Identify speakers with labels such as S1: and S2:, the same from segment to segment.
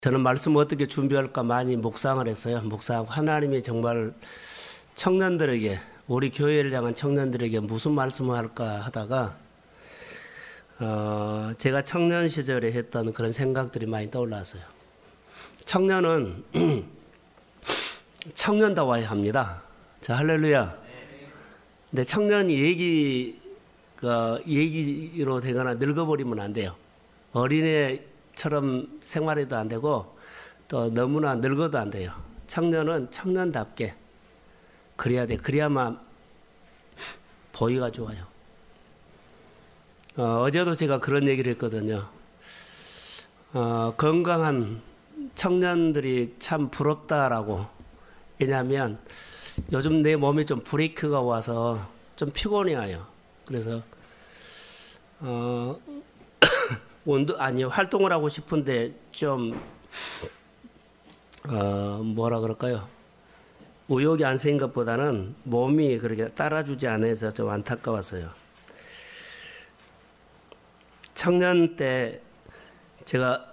S1: 저는 말씀 어떻게 준비할까 많이 묵상을 했어요. 묵상하고 하나님이 정말 청년들에게, 우리 교회를 향한 청년들에게 무슨 말씀을 할까 하다가 제가 청년 시절에 했던 그런 생각들이 많이 떠올랐어요. 청년은 청년다워야 합니다. 자, 할렐루야. 근데 청년이 얘기로 되거나 늙어버리면 안 돼요. 어린애처럼 생활해도 안 되고 또 너무나 늙어도 안 돼요. 청년은 청년답게 그래야 돼. 그래야만 보기가 좋아요. 어제도 제가 그런 얘기를 했거든요. 건강한 청년들이 참 부럽다라고. 왜냐하면 요즘 내 몸에 좀 브레이크가 와서 좀 피곤해 와요. 그래서 활동을 하고 싶은데 좀 뭐라 그럴까요? 의욕이 안 생긴 것보다는 몸이 그렇게 따라주지 않아서 좀 안타까웠어요. 청년 때 제가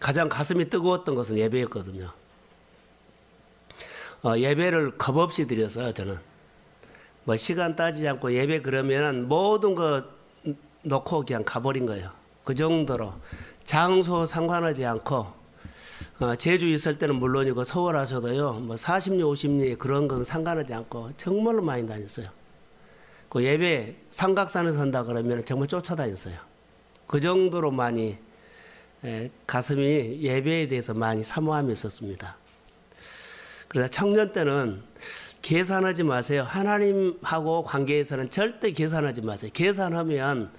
S1: 가장 가슴이 뜨거웠던 것은 예배였거든요. 예배를 겁없이 드렸어요. 저는 뭐 시간 따지지 않고 예배 그러면 모든 거 놓고 그냥 가버린 거예요. 그 정도로 장소 상관하지 않고 제주 있을 때는 물론이고 서울 와서도요, 뭐 40리 50리 그런 건 상관하지 않고 정말로 많이 다녔어요. 그 예배 삼각산에 선다 그러면 정말 쫓아다녔어요. 그 정도로 많이 가슴이 예배에 대해서 많이 사모함이 있었습니다. 그래서 청년 때는 계산하지 마세요. 하나님하고 관계에서는 절대 계산하지 마세요. 계산하면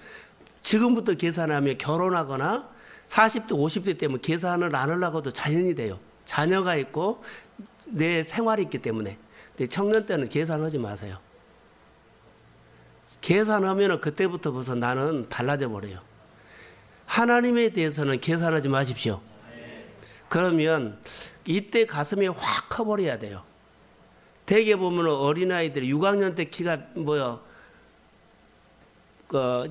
S1: 지금부터 계산하면 결혼하거나 40대 50대 때문에 계산을 안 하려고 해도 자연이 돼요. 자녀가 있고 내 생활이 있기 때문에. 근데 청년 때는 계산하지 마세요. 계산하면 그때부터 벌써 나는 달라져 버려요. 하나님에 대해서는 계산하지 마십시오. 그러면 이때 가슴이 확 커버려야 돼요. 대개 보면 어린아이들이 6학년 때 키가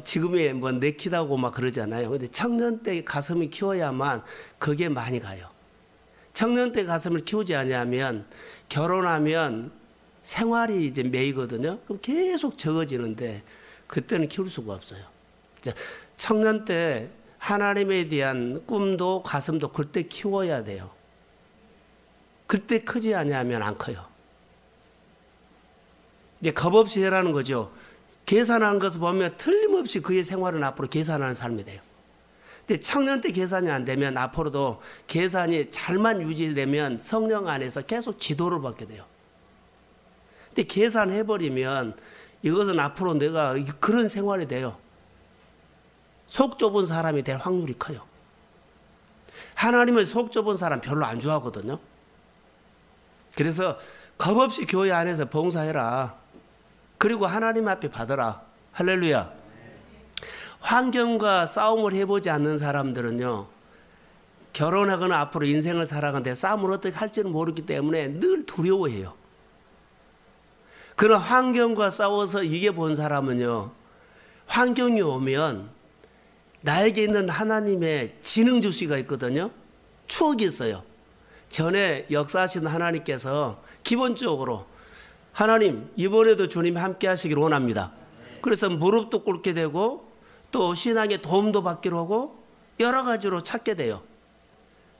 S1: 지금의 내 키다고 막 그러잖아요. 근데 청년 때 가슴이 키워야만 그게 많이 가요. 청년 때 가슴을 키우지 않으면 결혼하면 생활이 이제 매이거든요. 그럼 계속 적어지는데 그때는 키울 수가 없어요. 청년 때 하나님에 대한 꿈도 가슴도 그때 키워야 돼요. 그때 크지 않으면 안 커요. 이제 겁없이 해라는 거죠. 계산하는 것을 보면 틀림없이 그의 생활은 앞으로 계산하는 삶이 돼요. 근데 청년 때 계산이 안 되면 앞으로도 계산이 잘만 유지되면 성령 안에서 계속 지도를 받게 돼요. 근데 계산해버리면 이것은 앞으로 내가 그런 생활이 돼요. 속 좁은 사람이 될 확률이 커요. 하나님은 속 좁은 사람 별로 안 좋아하거든요. 그래서 겁없이 교회 안에서 봉사해라. 그리고 하나님 앞에 받아라. 할렐루야. 환경과 싸움을 해보지 않는 사람들은요, 결혼하거나 앞으로 인생을 살아가는데 싸움을 어떻게 할지는 모르기 때문에 늘 두려워해요. 그러나 환경과 싸워서 이겨본 사람은요, 환경이 오면 나에게 있는 하나님의 지능주시가 있거든요. 추억이 있어요. 전에 역사하신 하나님께서 기본적으로 하나님 이번에도 주님 함께 하시길 원합니다. 그래서 무릎도 꿇게 되고 또 신앙의 도움도 받기로 하고 여러 가지로 찾게 돼요.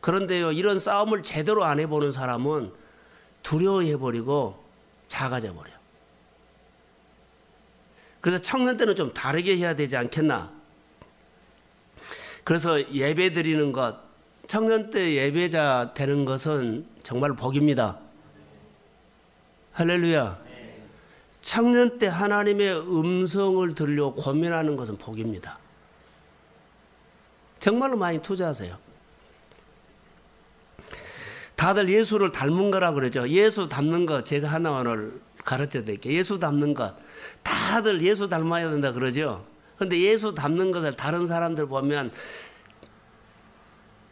S1: 그런데요, 이런 싸움을 제대로 안 해보는 사람은 두려워해버리고 작아져 버려요. 그래서 청년 때는 좀 다르게 해야 되지 않겠나. 그래서 예배 드리는 것, 청년 때 예배자 되는 것은 정말 복입니다. 할렐루야. 청년 때 하나님의 음성을 들으려고 고민하는 것은 복입니다. 정말로 많이 투자하세요. 다들 예수를 닮은 거라고 그러죠. 예수 닮는 것 제가 하나 오늘 가르쳐 드릴게요. 예수 닮는 것. 다들 예수 닮아야 된다 그러죠. 그런데 예수 닮는 것을 다른 사람들 보면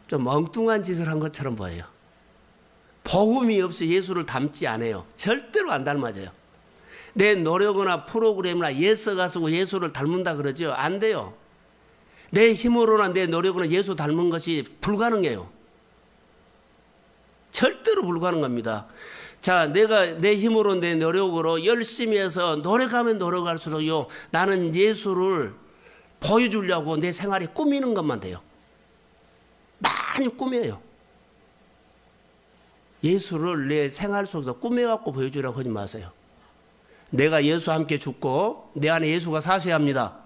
S1: 좀 엉뚱한 짓을 한 것처럼 보여요. 복음이 없이 예수를 닮지 않아요. 절대로 안 닮아져요. 내 노력이나 프로그램이나 예서가 쓰고 예수를 닮는다 그러죠. 안 돼요. 내 힘으로나 내 노력으로는 예수 닮은 것이 불가능해요. 절대로 불가능합니다. 자, 내가 내 힘으로 내 노력으로 열심히 해서 노력하면 노력할수록요, 나는 예수를 보여주려고 내 생활에 꾸미는 것만 돼요. 많이 꾸며요. 예수를 내 생활 속에서 꾸며갖고 보여주려고 하지 마세요. 내가 예수와 함께 죽고 내 안에 예수가 사셔야 합니다.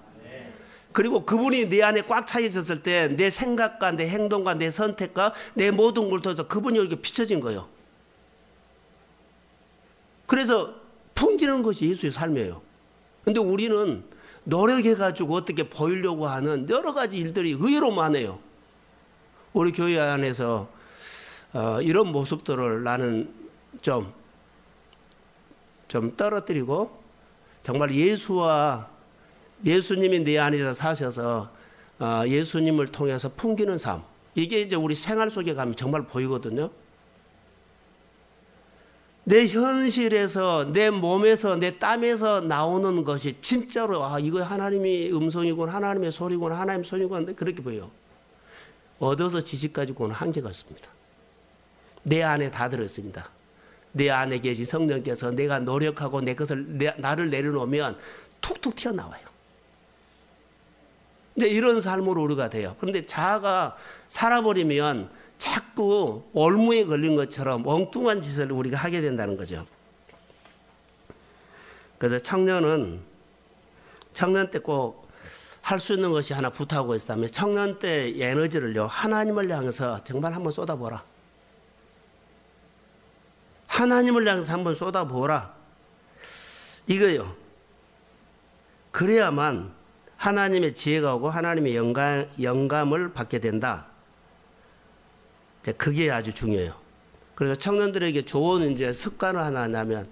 S1: 그리고 그분이 내 안에 꽉 차 있었을 때 내 생각과 내 행동과 내 선택과 내 모든 걸 통해서 그분이 여기 비춰진 거예요. 그래서 풍기는 것이 예수의 삶이에요. 근데 우리는 노력해가지고 어떻게 보이려고 하는 여러 가지 일들이 의외로 많아요. 우리 교회 안에서 이런 모습들을 나는 좀 떨어뜨리고 정말 예수님이 내 안에서 사셔서 예수님을 통해서 풍기는 삶, 이게 이제 우리 생활 속에 가면 정말 보이거든요. 내 현실에서 내 몸에서 내 땀에서 나오는 것이 진짜로 이거 하나님의 음성이군, 하나님의 소리군, 하나님의 소리군, 그렇게 보여요. 얻어서 지식 가지고는 한계가 있습니다. 내 안에 다 들어있습니다. 내 안에 계신 성령께서 내가 노력하고 내 것을 나를 내려놓으면 툭툭 튀어나와요. 이제 이런 삶으로 우리가 돼요. 그런데 자아가 살아버리면 자꾸 올무에 걸린 것처럼 엉뚱한 짓을 우리가 하게 된다는 거죠. 그래서 청년 때 꼭 할 수 있는 것이 하나 부탁하고 있다면 청년 때 에너지를요, 하나님을 향해서 정말 한번 쏟아보라. 하나님을 향해서 한번 쏟아보라. 이거요. 그래야만 하나님의 지혜가 오고 하나님의 영감을 받게 된다. 그게 아주 중요해요. 그래서 청년들에게 좋은 이제 습관을 하나 하냐면,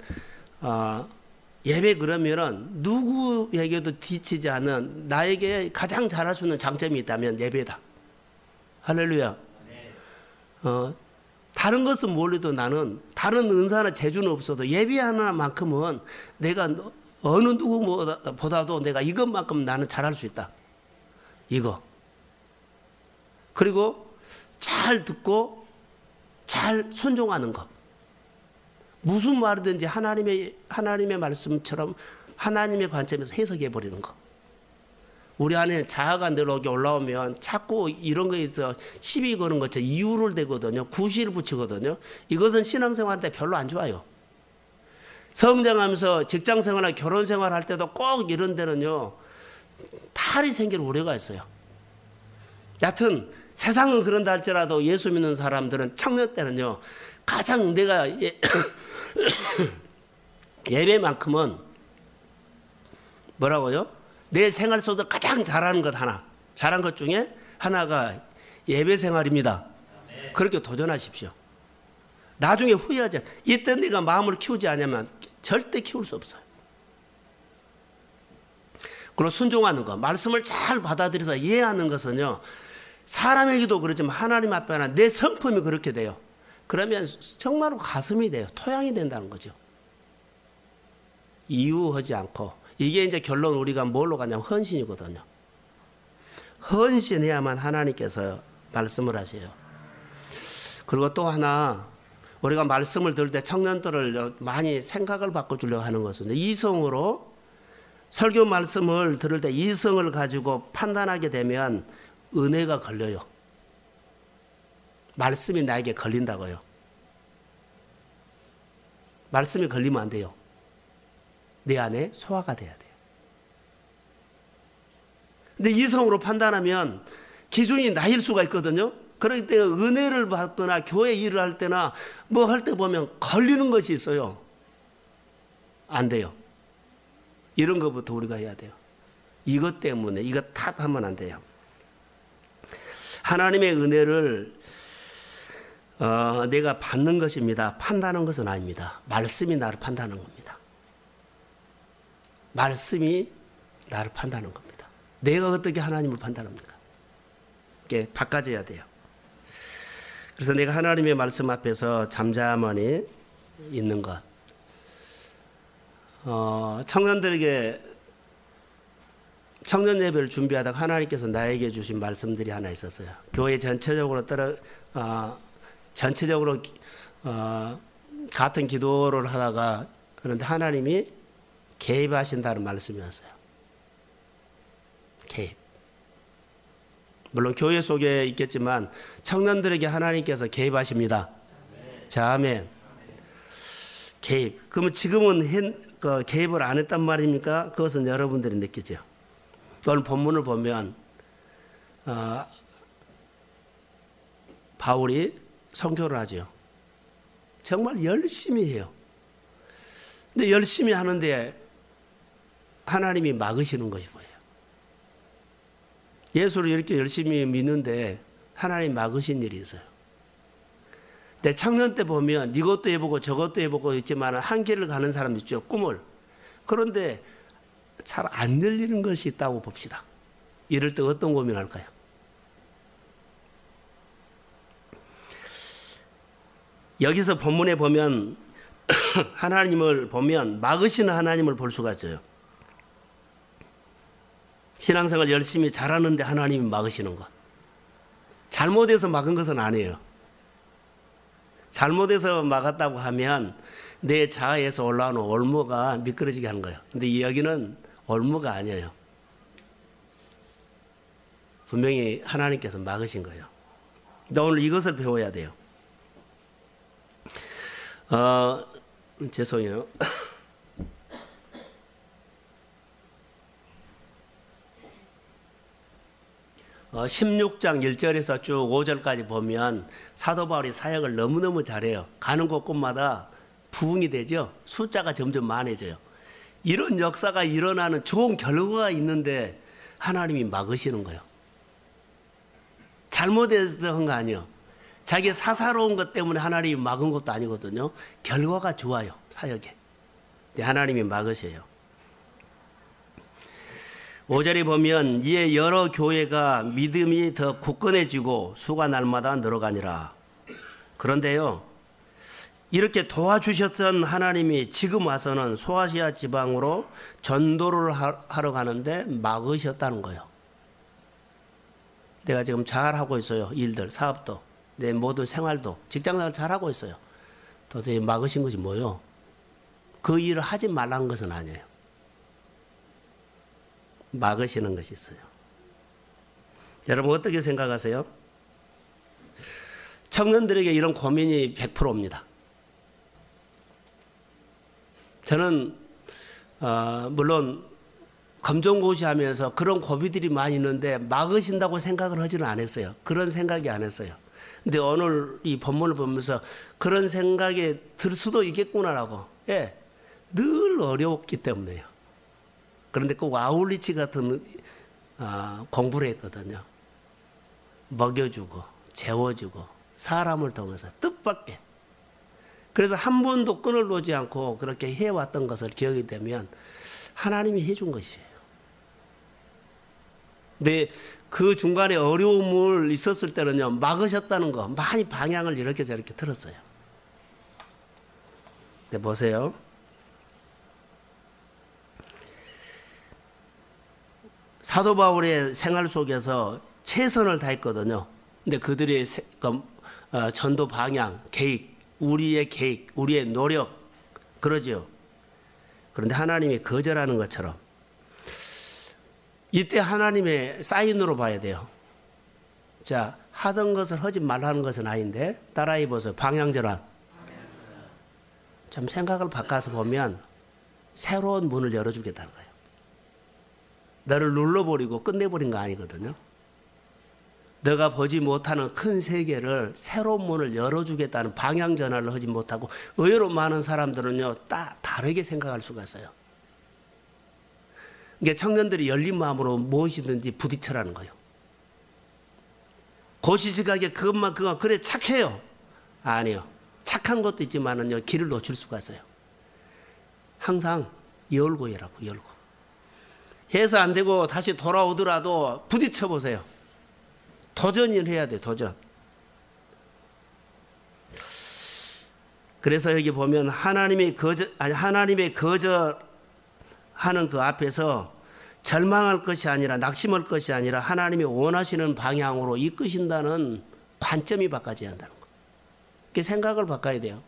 S1: 예배 그러면은 누구에게도 뒤치지 않은 나에게 가장 잘할 수 있는 장점이 있다면 예배다. 할렐루야. 다른 것은 몰라도 나는 다른 은사나 재주는 없어도 예배 하나만큼은 내가 어느 누구보다도 내가 이것만큼 나는 잘할 수 있다. 이거. 그리고 잘 듣고 잘 순종하는 것. 무슨 말이든지 하나님의 말씀처럼 하나님의 관점에서 해석해 버리는 것. 우리 안에 자아가 늘어오게 올라오면 자꾸 이런 거에 있어 시비 거는 것처럼 이유를 대거든요. 구실을 붙이거든요. 이것은 신앙생활한테 별로 안 좋아요. 성장하면서 직장생활이나 결혼생활 할 때도 꼭 이런 데는요, 탈이 생길 우려가 있어요. 여하튼 세상은 그런다 할지라도 예수 믿는 사람들은 청년 때는요, 가장 내가 예배만큼은 뭐라고요? 내 생활 속에서 가장 잘하는 것 하나, 잘한 것 중에 하나가 예배 생활입니다. 그렇게 도전하십시오. 나중에 후회하지 않아요. 이때 내가 마음을 키우지 않으면 절대 키울 수 없어요. 그리고 순종하는 것, 말씀을 잘 받아들여서 이해하는 것은요, 사람에게도 그렇지만 하나님 앞에나 내 성품이 그렇게 돼요. 그러면 정말로 가슴이 돼요. 토양이 된다는 거죠. 이유하지 않고. 이게 이제 결론 우리가 뭘로 가냐면 헌신이거든요. 헌신해야만 하나님께서 말씀을 하세요. 그리고 또 하나, 우리가 말씀을 들을 때 청년들을 많이 생각을 바꿔주려고 하는 것은 이성으로 설교 말씀을 들을 때 이성을 가지고 판단하게 되면 은혜가 걸려요. 말씀이 나에게 걸린다고요. 말씀이 걸리면 안 돼요. 내 안에 소화가 돼야 돼요. 근데 이성으로 판단하면 기준이 나일 수가 있거든요. 그럴 때 은혜를 받거나 교회 일을 할 때나 뭐 할 때 보면 걸리는 것이 있어요. 안 돼요. 이런 것부터 우리가 해야 돼요. 이것 때문에 이거 탓하면 안 돼요. 하나님의 은혜를 내가 받는 것입니다. 판단하는 것은 아닙니다. 말씀이 나를 판단하는 겁니다. 말씀이 나를 판단하는 겁니다. 내가 어떻게 하나님을 판단합니까? 이게 바꿔져야 돼요. 그래서 내가 하나님의 말씀 앞에서 잠잠하니 있는 것. 청년들에게 청년 예배를 준비하다가 하나님께서 나에게 주신 말씀들이 하나 있었어요. 교회 전체적으로 같은 기도를 하다가 그런데 하나님이 개입하신다는 말씀이었어요. 개입. 물론 교회 속에 있겠지만 청년들에게 하나님께서 개입하십니다. 자, 아멘. 개입. 그러면 지금은 개입을 안 했단 말입니까? 그것은 여러분들이 느끼죠. 오늘 본문을 보면 바울이 선교를 하죠. 정말 열심히 해요. 근데 열심히 하는데 하나님이 막으시는 것이 뭐예요? 예수를 이렇게 열심히 믿는데 하나님 막으신 일이 있어요. 내 청년 때 보면 이것도 해보고 저것도 해보고 있지만 한 길을 가는 사람 있죠. 꿈을. 그런데 잘 안 열리는 것이 있다고 봅시다. 이럴 때 어떤 고민할까요? 여기서 본문에 보면 하나님을 보면 막으시는 하나님을 볼 수가 있어요. 신앙생활 열심히 잘하는데 하나님이 막으시는 것. 잘못해서 막은 것은 아니에요. 잘못해서 막았다고 하면 내 자아에서 올라오는 올무가 미끄러지게 하는 거예요. 근데 여기는 올무가 아니에요. 분명히 하나님께서 막으신 거예요. 근데 오늘 이것을 배워야 돼요. 죄송해요. 16장 1절에서 쭉 5절까지 보면 사도 바울이 사역을 너무너무 잘해요. 가는 곳곳마다 부흥이 되죠. 숫자가 점점 많아져요. 이런 역사가 일어나는 좋은 결과가 있는데 하나님이 막으시는 거예요. 잘못해서 한 거 아니에요. 자기 사사로운 것 때문에 하나님이 막은 것도 아니거든요. 결과가 좋아요. 사역에. 근데 하나님이 막으셔요. 5절에 보면 이에 여러 교회가 믿음이 더 굳건해지고 수가 날마다 늘어가니라. 그런데요, 이렇게 도와주셨던 하나님이 지금 와서는 소아시아 지방으로 전도를 하러 가는데 막으셨다는 거예요. 내가 지금 잘하고 있어요. 일들, 사업도, 내 모든 생활도, 직장생활 잘하고 있어요. 도대체 막으신 것이 뭐예요? 그 일을 하지 말라는 것은 아니에요. 막으시는 것이 있어요. 여러분 어떻게 생각하세요? 청년들에게 이런 고민이 100%입니다. 저는 물론 검정고시하면서 그런 고비들이 많이 있는데 막으신다고 생각을 하지는 않았어요. 그런 생각이 안 했어요. 근데 오늘 이 본문을 보면서 그런 생각이 들 수도 있겠구나라고. 예, 늘 어려웠기 때문에요. 그런데 꼭 아울리치 같은 공부를 했거든요. 먹여주고 재워주고 사람을 통해서 뜻밖의. 그래서 한 번도 끈을 놓지 않고 그렇게 해왔던 것을 기억이 되면 하나님이 해준 것이에요. 근데 그 중간에 어려움을 있었을 때는요, 막으셨다는 거 많이 방향을 이렇게 저렇게 틀었어요. 네, 보세요. 사도 바울의 생활 속에서 최선을 다했거든요. 근데 그들의 전도 방향, 계획, 우리의 계획, 우리의 노력, 그러죠. 그런데 하나님이 거절하는 것처럼 이때 하나님의 사인으로 봐야 돼요. 자, 하던 것을 하지 말라는 것은 아닌데 따라해 보세요. 방향 전환. 좀 생각을 바꿔서 보면 새로운 문을 열어주겠다는 거예요. 너를 눌러버리고 끝내버린 거 아니거든요. 너가 보지 못하는 큰 세계를 새로운 문을 열어주겠다는 방향 전환을 하지 못하고 의외로 많은 사람들은요, 다르게 생각할 수가 있어요. 그러니까 청년들이 열린 마음으로 무엇이든지 부딪혀라는 거예요. 고시지각에 그것만 그래 착해요. 아니요. 착한 것도 있지만은요, 길을 놓칠 수가 있어요. 항상 열고 해라고, 열고. 해서 안 되고 다시 돌아오더라도 부딪혀 보세요. 도전을 해야 돼, 도전. 그래서 여기 보면 하나님의 거절하는 그 앞에서 절망할 것이 아니라 낙심할 것이 아니라 하나님이 원하시는 방향으로 이끄신다는 관점이 바꿔져야 한다는 거. 그 생각을 바꿔야 돼요.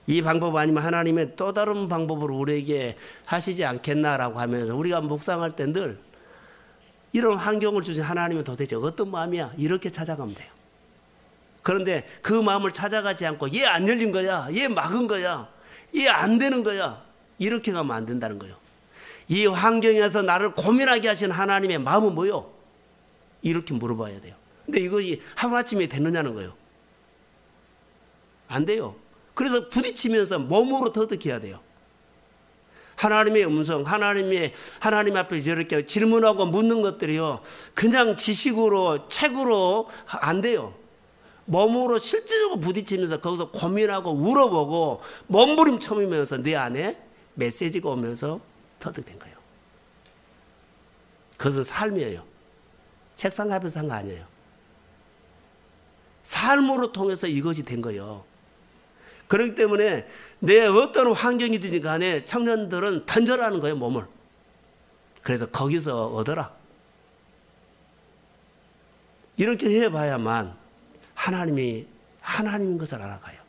S1: 이 방법 아니면 하나님의 또 다른 방법으로 우리에게 하시지 않겠나라고 하면서 우리가 묵상할 때 늘 이런 환경을 주신 하나님은 도대체 어떤 마음이야? 이렇게 찾아가면 돼요. 그런데 그 마음을 찾아가지 않고 얘 안 열린 거야, 얘 막은 거야, 얘 안 되는 거야, 이렇게 가면 안 된다는 거예요. 이 환경에서 나를 고민하게 하신 하나님의 마음은 뭐요? 이렇게 물어봐야 돼요. 근데 이것이 하루아침에 되느냐는 거예요. 안 돼요. 그래서 부딪히면서 몸으로 터득해야 돼요. 하나님의 음성, 하나님 앞에 저렇게 질문하고 묻는 것들이요, 그냥 지식으로, 책으로 안 돼요. 몸으로 실질적으로 부딪히면서 거기서 고민하고 울어보고 몸부림쳐면서 내 안에 메시지가 오면서 터득된 거예요. 그것은 삶이에요. 책상 앞에서 한 거 아니에요. 삶으로 통해서 이것이 된 거예요. 그렇기 때문에 내 어떤 환경이든지 간에 청년들은 던져라는 거예요, 몸을. 그래서 거기서 얻어라. 이렇게 해봐야만 하나님이 하나님인 것을 알아가요.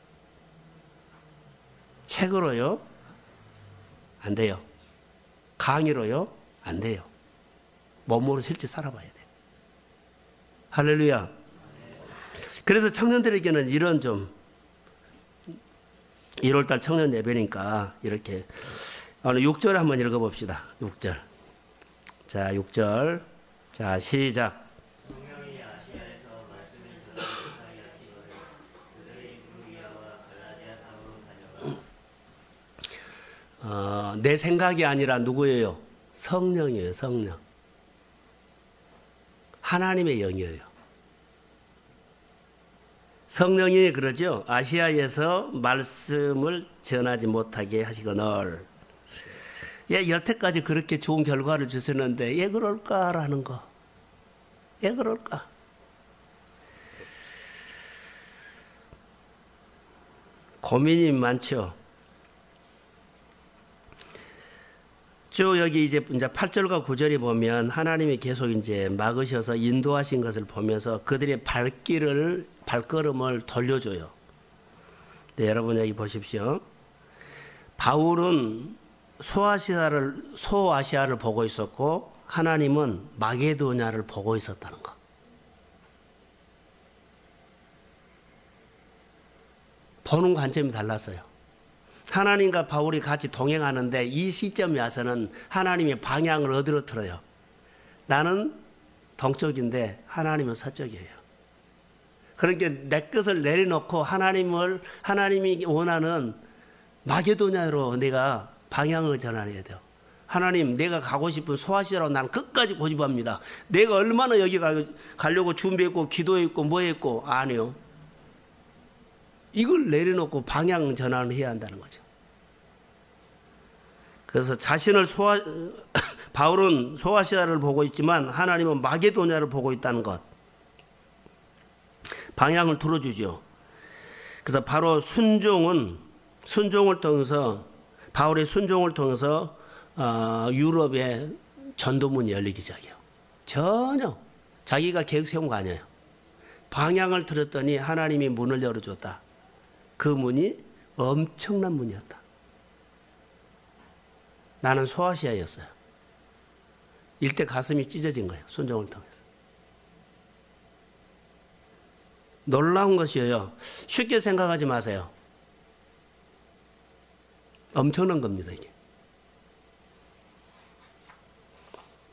S1: 책으로요? 안 돼요. 강의로요? 안 돼요. 몸으로 실제 살아봐야 돼요. 할렐루야. 그래서 청년들에게는 이런 좀 1월달 청년 예배니까 이렇게 오늘 6절 한번 읽어봅시다. 6절. 자, 6절. 자, 시작. 내 생각이 아니라 누구예요? 성령이에요. 성령. 하나님의 영이에요. 성령이 그러죠. 아시아에서 말씀을 전하지 못하게 하시거늘. 예, 여태까지 그렇게 좋은 결과를 주셨는데 왜 그럴까라는 거. 왜 그럴까? 고민이 많죠. 쭉 여기 이제 8절과 9절에 보면 하나님이 계속 이제 막으셔서 인도하신 것을 보면서 그들의 발걸음을 돌려줘요. 네, 여러분 여기 보십시오. 바울은 소아시아를 보고 있었고 하나님은 마게도냐를 보고 있었다는 거. 보는 관점이 달랐어요. 하나님과 바울이 같이 동행하는데 이 시점에 와서는 하나님의 방향을 어디로 틀어요? 나는 동쪽인데 하나님은 서쪽이에요. 그러니까 내 것을 내려놓고 하나님이 원하는 마게도냐로 내가 방향을 전환해야 돼요. 하나님, 내가 가고 싶은 소아시아로 나는 끝까지 고집합니다. 내가 얼마나 여기 가려고 준비했고 기도했고 뭐 했고. 아니요. 이걸 내려놓고 방향 전환을 해야 한다는 거죠. 그래서 바울은 소아시아를 보고 있지만 하나님은 마게도냐를 보고 있다는 것. 방향을 틀어주죠. 그래서 바로 순종을 통해서 바울의 순종을 통해서 유럽의 전도문이 열리기 시작해요. 전혀 자기가 계획 세운 거 아니에요. 방향을 틀었더니 하나님이 문을 열어줬다. 그 문이 엄청난 문이었다. 나는 소아시아였어요. 일대 가슴이 찢어진 거예요. 순종을 통해서. 놀라운 것이에요. 쉽게 생각하지 마세요. 엄청난 겁니다, 이게.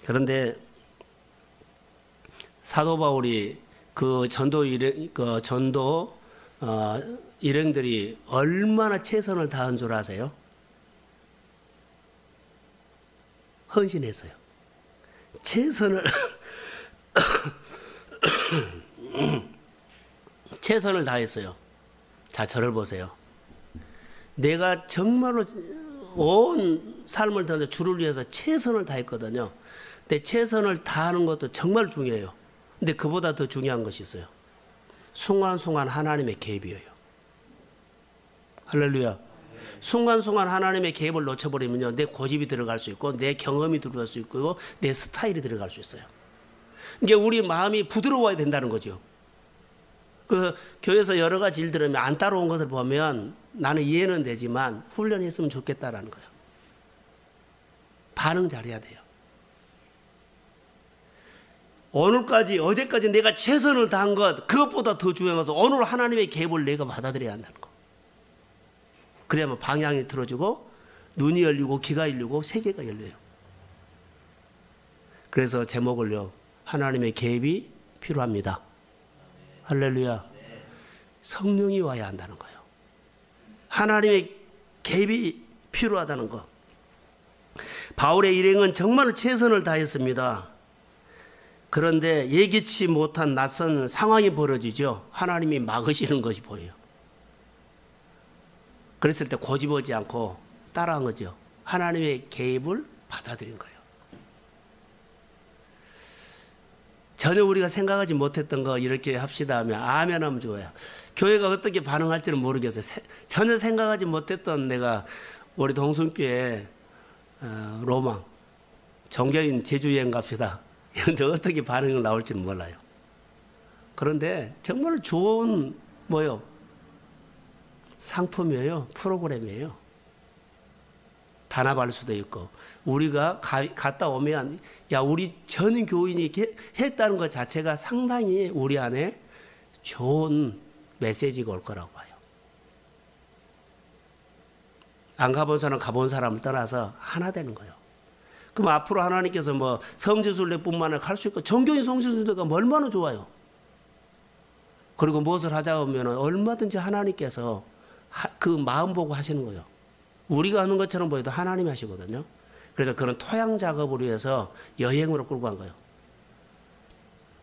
S1: 그런데 사도 바울이 그 전도 일행들이 얼마나 최선을 다한 줄 아세요? 헌신했어요. 최선을 다했어요. 자, 저를 보세요. 내가 정말로 온 삶을 다해서 주를 위해서 최선을 다했거든요. 근데 최선을 다하는 것도 정말 중요해요. 근데 그보다 더 중요한 것이 있어요. 순간순간 하나님의 개입이에요. 할렐루야. 순간순간 하나님의 개입을 놓쳐버리면요, 내 고집이 들어갈 수 있고 내 경험이 들어갈 수 있고 내 스타일이 들어갈 수 있어요. 이제 우리 마음이 부드러워야 된다는 거죠. 그 교회에서 여러 가지 일들을 안 따라온 것을 보면 나는 이해는 되지만 훈련했으면 좋겠다라는 거예요. 반응 잘해야 돼요. 오늘까지, 어제까지 내가 최선을 다한 것, 그것보다 더 중요한 것은 오늘 하나님의 개입을 내가 받아들여야 한다는 거. 그래야만 방향이 틀어지고 눈이 열리고 귀가 열리고 세계가 열려요. 그래서 제목을요, 하나님의 개입이 필요합니다. 할렐루야. 성령이 와야 한다는 거예요. 하나님의 개입이 필요하다는 거. 바울의 일행은 정말 최선을 다했습니다. 그런데 예기치 못한 낯선 상황이 벌어지죠. 하나님이 막으시는 것이 보여요. 그랬을 때 고집하지 않고 따라한 거죠. 하나님의 개입을 받아들인 거예요. 전혀 우리가 생각하지 못했던 거 이렇게 합시다 하면 아멘 하면 좋아요. 교회가 어떻게 반응할지는 모르겠어요. 전혀 생각하지 못했던 내가 우리 동순교회 로망 종교인 제주여행 갑시다. 그런데 어떻게 반응이 나올지는 몰라요. 그런데 정말 좋은 뭐요? 상품이에요. 프로그램이에요. 단합할 수도 있고 우리가 갔다 오면 야 우리 전 교인이 했다는 것 자체가 상당히 우리 안에 좋은 메시지가 올 거라고 봐요. 안 가본 사람 가본 사람을 떠나서 하나 되는 거예요. 그럼 앞으로 하나님께서 뭐 성지순례뿐만 아니라 갈 수 있고 정교인 성지순례가 얼마나 좋아요. 그리고 무엇을 하자 하면 얼마든지 하나님께서 그 마음 보고 하시는 거예요. 우리가 하는 것처럼 보여도 하나님이 하시거든요. 그래서 그런 토양 작업을 위해서 여행으로 끌고 간 거예요.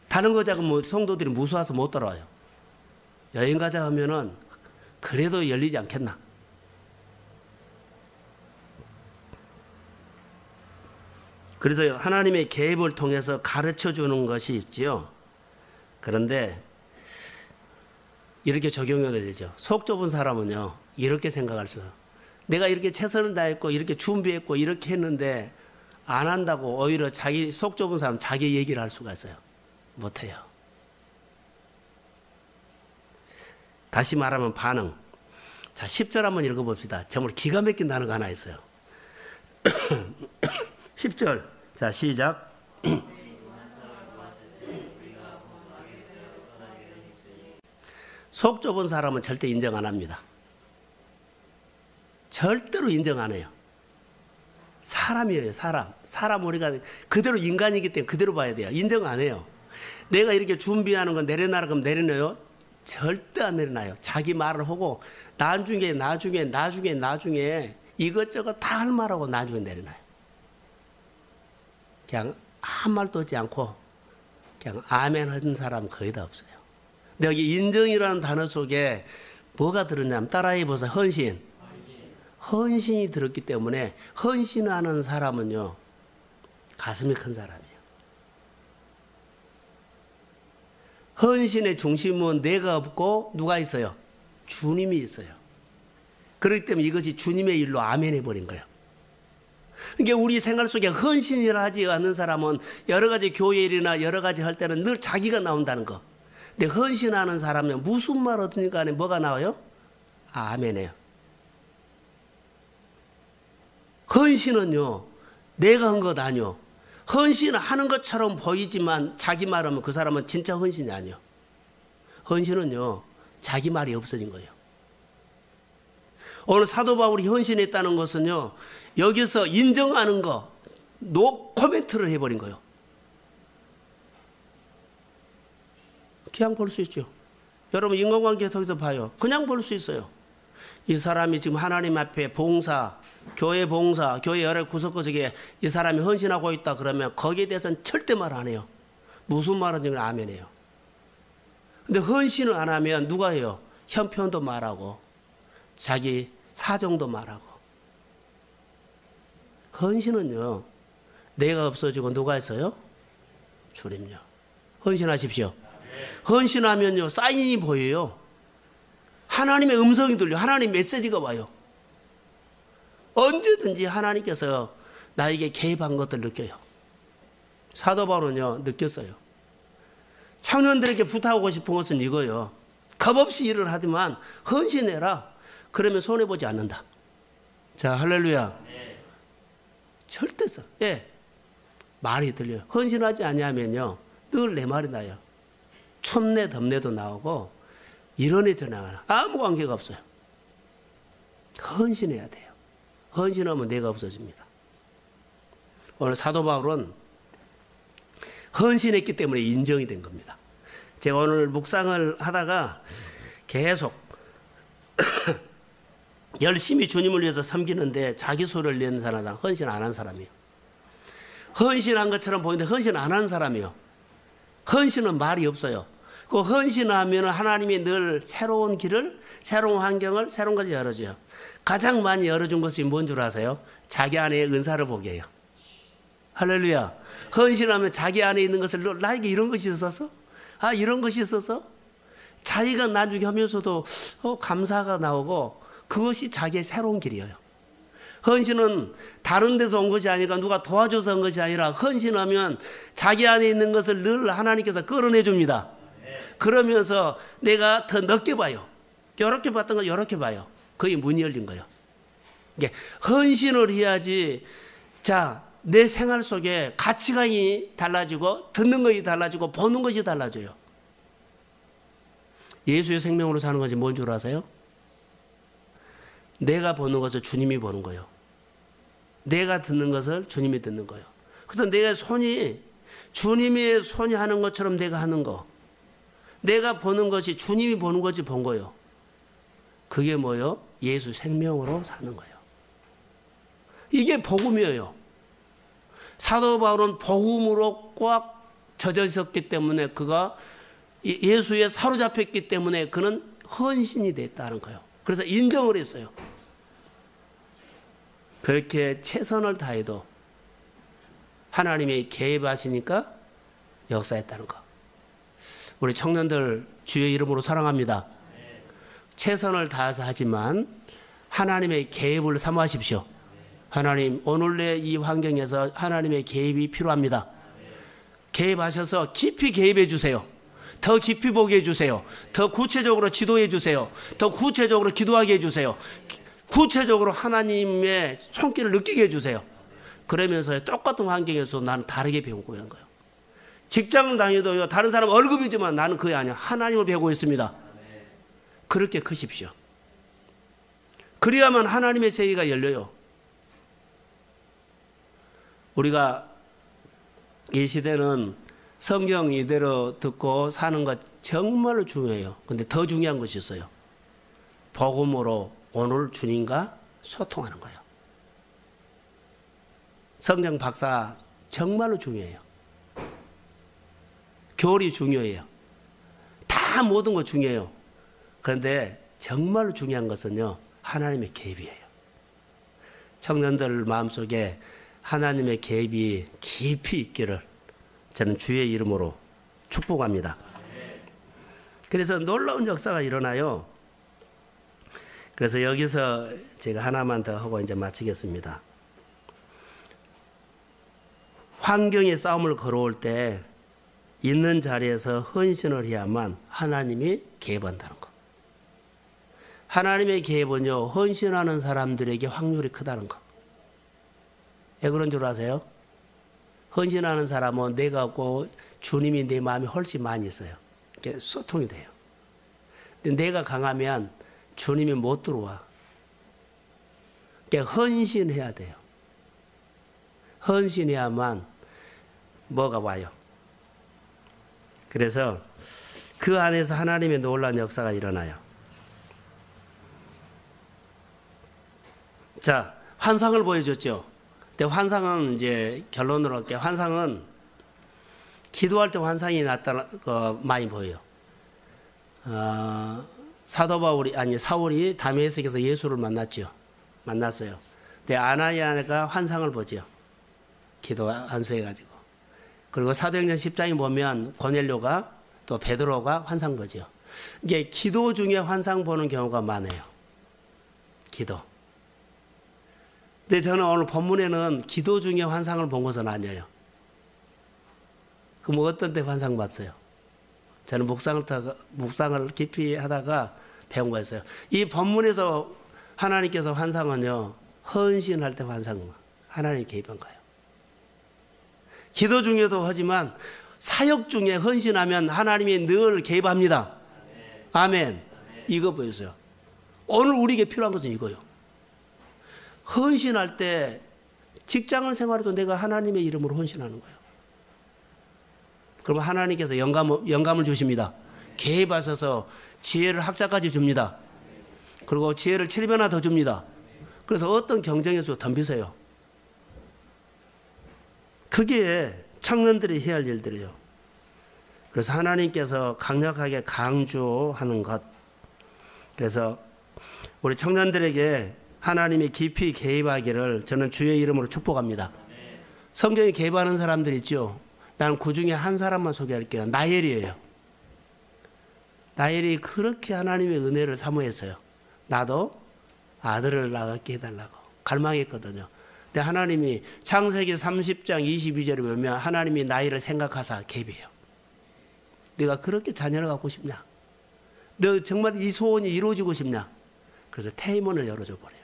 S1: 다른 거 작업은 성도들이 무서워서 못 따라와요. 여행 가자 하면은 그래도 열리지 않겠나. 그래서 하나님의 개입을 통해서 가르쳐 주는 것이 있지요. 그런데 이렇게 적용해야 되죠. 속 좁은 사람은요, 이렇게 생각할 수 있어요. 내가 이렇게 최선을 다했고, 이렇게 준비했고, 이렇게 했는데, 안 한다고 오히려 자기 속 좁은 사람, 자기 얘기를 할 수가 있어요. 못해요. 다시 말하면 반응. 자, 10절 한번 읽어봅시다. 정말 기가 막힌 단어가 하나 있어요. 10절. 자, 시작. 속 좁은 사람은 절대 인정 안 합니다. 절대로 인정 안 해요. 사람이에요, 사람. 사람 우리가 그대로 인간이기 때문에 그대로 봐야 돼요. 인정 안 해요. 내가 이렇게 준비하는 건 내려놔라 그러면 내려놔요? 절대 안 내려놔요. 자기 말을 하고 나중에 이것저것 다 할 말하고 나중에 내려놔요. 그냥 아무 말도 하지 않고 그냥 아멘 하는 사람 거의 다 없어요. 근데 여기 인정이라는 단어 속에 뭐가 들었냐면 따라해 보세요. 헌신이 들었기 때문에 헌신하는 사람은요 가슴이 큰 사람이에요. 헌신의 중심은 내가 없고 누가 있어요? 주님이 있어요. 그렇기 때문에 이것이 주님의 일로 아멘 해버린 거예요. 그러니까 우리 생활 속에 헌신이라 하지 않는 사람은 여러 가지 교회 일이나 여러 가지 할 때는 늘 자기가 나온다는 거. 근데 헌신하는 사람은 무슨 말 하든 간에 뭐가 나와요? 아멘이에요. 헌신은요 내가 한 것 아니요. 헌신하는 것처럼 보이지만 자기 말하면 그 사람은 진짜 헌신이 아니요. 헌신은요 자기 말이 없어진 거예요. 오늘 사도 바울이 헌신했다는 것은요 여기서 인정하는 거 노 코멘트를 해버린 거예요. 그냥 볼 수 있죠. 여러분 인간관계 통해서 봐요. 그냥 볼 수 있어요. 이 사람이 지금 하나님 앞에 봉사, 교회 여러 구석구석에 이 사람이 헌신하고 있다 그러면 거기에 대해서는 절대 말 안 해요. 무슨 말인지 아멘해요. 근데 헌신을 안 하면 누가 해요? 형편도 말하고 자기 사정도 말하고. 헌신은요 내가 없어지고 누가 했어요? 주님요. 헌신하십시오. 헌신하면요 사인이 보여요. 하나님의 음성이 들려. 하나님 메시지가 와요. 언제든지 하나님께서 나에게 개입한 것들 느껴요. 사도 바울은요, 느꼈어요. 청년들에게 부탁하고 싶은 것은 이거요. 겁없이 일을 하지만 헌신해라. 그러면 손해보지 않는다. 자, 할렐루야. 절대 써. 예. 말이 들려요. 헌신하지 않냐면요, 늘 내 말이 나요. 촌내 덤내도 나오고 이런애 저런애 아무 관계가 없어요. 헌신해야 돼요. 헌신하면 내가 없어집니다. 오늘 사도 바울은 헌신했기 때문에 인정이 된 겁니다. 제가 오늘 묵상을 하다가 계속 열심히 주님을 위해서 섬기는데 자기 소리를 내는 사람은 헌신 안 한 사람이에요. 헌신한 것처럼 보이는데 헌신 안 한 사람이에요. 헌신은 말이 없어요. 그 헌신하면 하나님이 늘 새로운 길을, 새로운 환경을, 새로운 것을 열어줘요. 가장 많이 열어준 것이 뭔 줄 아세요? 자기 안에 은사를 보게 해요. 할렐루야. 헌신하면 자기 안에 있는 것을 나에게 이런 것이 있어서, 아, 이런 것이 있어서 자기가 나중에 하면서도 감사가 나오고 그것이 자기의 새로운 길이에요. 헌신은 다른 데서 온 것이 아니라 누가 도와줘서 한 것이 아니라 헌신하면 자기 안에 있는 것을 늘 하나님께서 끌어내 줍니다. 그러면서 내가 더 넓게 봐요. 이렇게 봤던 거 이렇게 봐요. 거의 문이 열린 거예요. 이게 헌신을 해야지. 자, 내 생활 속에 가치관이 달라지고 듣는 것이 달라지고 보는 것이 달라져요. 예수의 생명으로 사는 것이 뭔 줄 아세요? 내가 보는 것을 주님이 보는 거예요. 내가 듣는 것을 주님이 듣는 거예요. 그래서 내 손이 주님의 손이 하는 것처럼 내가 하는 거, 내가 보는 것이 주님이 보는 것이 본 거예요. 그게 뭐예요? 예수 생명으로 사는 거예요. 이게 복음이에요. 사도 바울은 복음으로 꽉 젖어 있었기 때문에 그가 예수에 사로잡혔기 때문에 그는 헌신이 됐다는 거예요. 그래서 인정을 했어요. 그렇게 최선을 다해도 하나님이 개입하시니까 역사했다는 거. 우리 청년들 주의 이름으로 사랑합니다. 최선을 다해서 하지만 하나님의 개입을 사모하십시오. 하나님, 오늘의 이 환경에서 하나님의 개입이 필요합니다. 개입하셔서 깊이 개입해 주세요. 더 깊이 보게 해주세요. 더 구체적으로 지도해 주세요. 더 구체적으로 기도하게 해주세요. 구체적으로 하나님의 손길을 느끼게 해주세요. 그러면서 똑같은 환경에서 나는 다르게 배우고 있는 거예요. 직장을 다녀도요, 다른 사람 월급이지만 나는 그게 아니야. 하나님을 배우고 있습니다. 그렇게 크십시오. 그래야만 하나님의 세계가 열려요. 우리가 이 시대는 성경 이대로 듣고 사는 것 정말로 중요해요. 근데 더 중요한 것이 있어요. 복음으로 오늘 주님과 소통하는 거예요. 성경 박사 정말로 중요해요. 교리 중요해요. 다 모든 거 중요해요. 그런데 정말로 중요한 것은요, 하나님의 개입이에요. 청년들 마음속에 하나님의 개입이 깊이 있기를 저는 주의 이름으로 축복합니다. 그래서 놀라운 역사가 일어나요. 그래서 여기서 제가 하나만 더 하고 이제 마치겠습니다. 환경의 싸움을 걸어올 때 있는 자리에서 헌신을 해야만 하나님이 개입한다는 거. 하나님의 개입은요, 헌신하는 사람들에게 확률이 크다는 거. 왜 그런 줄 아세요? 헌신하는 사람은 내가 없고 주님이 내 마음에 훨씬 많이 있어요. 이렇게 소통이 돼요. 근데 내가 강하면 주님이 못 들어와. 그러니까 헌신해야 돼요. 헌신해야만 뭐가 와요. 그래서 그 안에서 하나님의 놀라운 역사가 일어나요. 자, 환상을 보여줬죠. 근데 환상은 이제 결론으로 할게요. 환상은 기도할 때 환상이 많이 보여요. 사울이 다메섹에서 예수를 만났어요. 근데 아나니아가 환상을 보죠. 기도 안수해가지고. 그리고 사도행전 10장에 보면 고넬료가 또 베드로가 환상 보죠. 이게 기도 중에 환상 보는 경우가 많아요. 기도. 근데 저는 오늘 본문에는 기도 중에 환상을 본 것은 아니에요. 그 뭐 어떤 때 환상 봤어요? 저는 묵상을 깊이 하다가 배운 거였어요. 이 본문에서 하나님께서 환상은요, 헌신할 때 환상, 하나님 개입한 거예요. 기도 중에도 하지만 사역 중에 헌신하면 하나님이 늘 개입합니다. 아멘. 이거 보여주세요. 오늘 우리에게 필요한 것은 이거요. 헌신할 때 직장을 생활해도 내가 하나님의 이름으로 헌신하는 거예요. 그러면 하나님께서 영감을 주십니다. 개입하셔서 지혜를 학자까지 줍니다. 그리고 지혜를 7배나 더 줍니다. 그래서 어떤 경쟁에서 덤비세요. 그게 청년들이 해야 할 일들이에요. 그래서 하나님께서 강력하게 강조하는 것. 그래서 우리 청년들에게 하나님이 깊이 개입하기를 저는 주의 이름으로 축복합니다. 성경에 개입하는 사람들 있죠. 나는 그 중에 한 사람만 소개할게요. 나엘이에요. 나엘이 그렇게 하나님의 은혜를 사모했어요. 나도 아들을 낳게 해달라고 갈망했거든요. 근데 하나님이 창세기 30장 22절에 보면 하나님이 나엘을 생각하사 개입해요. 네가 그렇게 자녀를 갖고 싶냐? 너 정말 이 소원이 이루어지고 싶냐? 그래서 태문을 열어줘 버려요.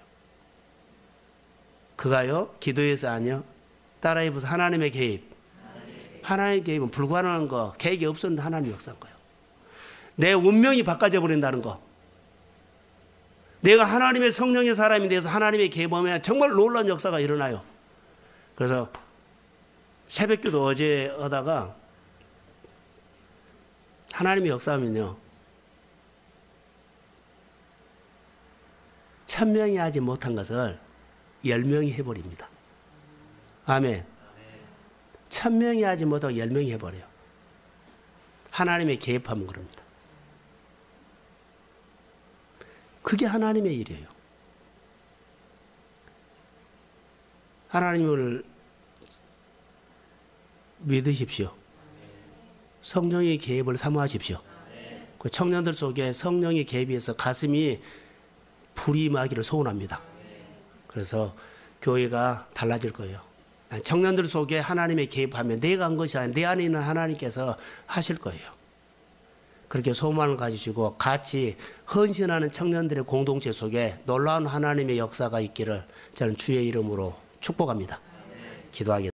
S1: 그가요, 기도해서 아니요. 따라해보세요. 하나님의 개입. 하나님의 개입은 불가능한 거, 계획이 없었는데 하나님이 역사한 거예요. 내 운명이 바꿔져 버린다는 거. 내가 하나님의 성령의 사람이 돼서 하나님의 개입하면 정말 놀라운 역사가 일어나요. 그래서 새벽기도 어제 하다가 하나님의 역사하면요, 1000명이 하지 못한 것을 10명이 해버립니다. 아멘. 1000명이 하지 못하고 10명이 해버려요. 하나님의 개입하면 그럽니다. 그게 하나님의 일이에요. 하나님을 믿으십시오. 성령의 개입을 사모하십시오. 그 청년들 속에 성령의 개입에서 가슴이 불이 임하기를 소원합니다. 그래서 교회가 달라질 거예요. 청년들 속에 하나님의 개입하면 내가 한 것이 아니라 내 안에 있는 하나님께서 하실 거예요. 그렇게 소망을 가지시고 같이 헌신하는 청년들의 공동체 속에 놀라운 하나님의 역사가 있기를 저는 주의 이름으로 축복합니다. 기도하겠습니다.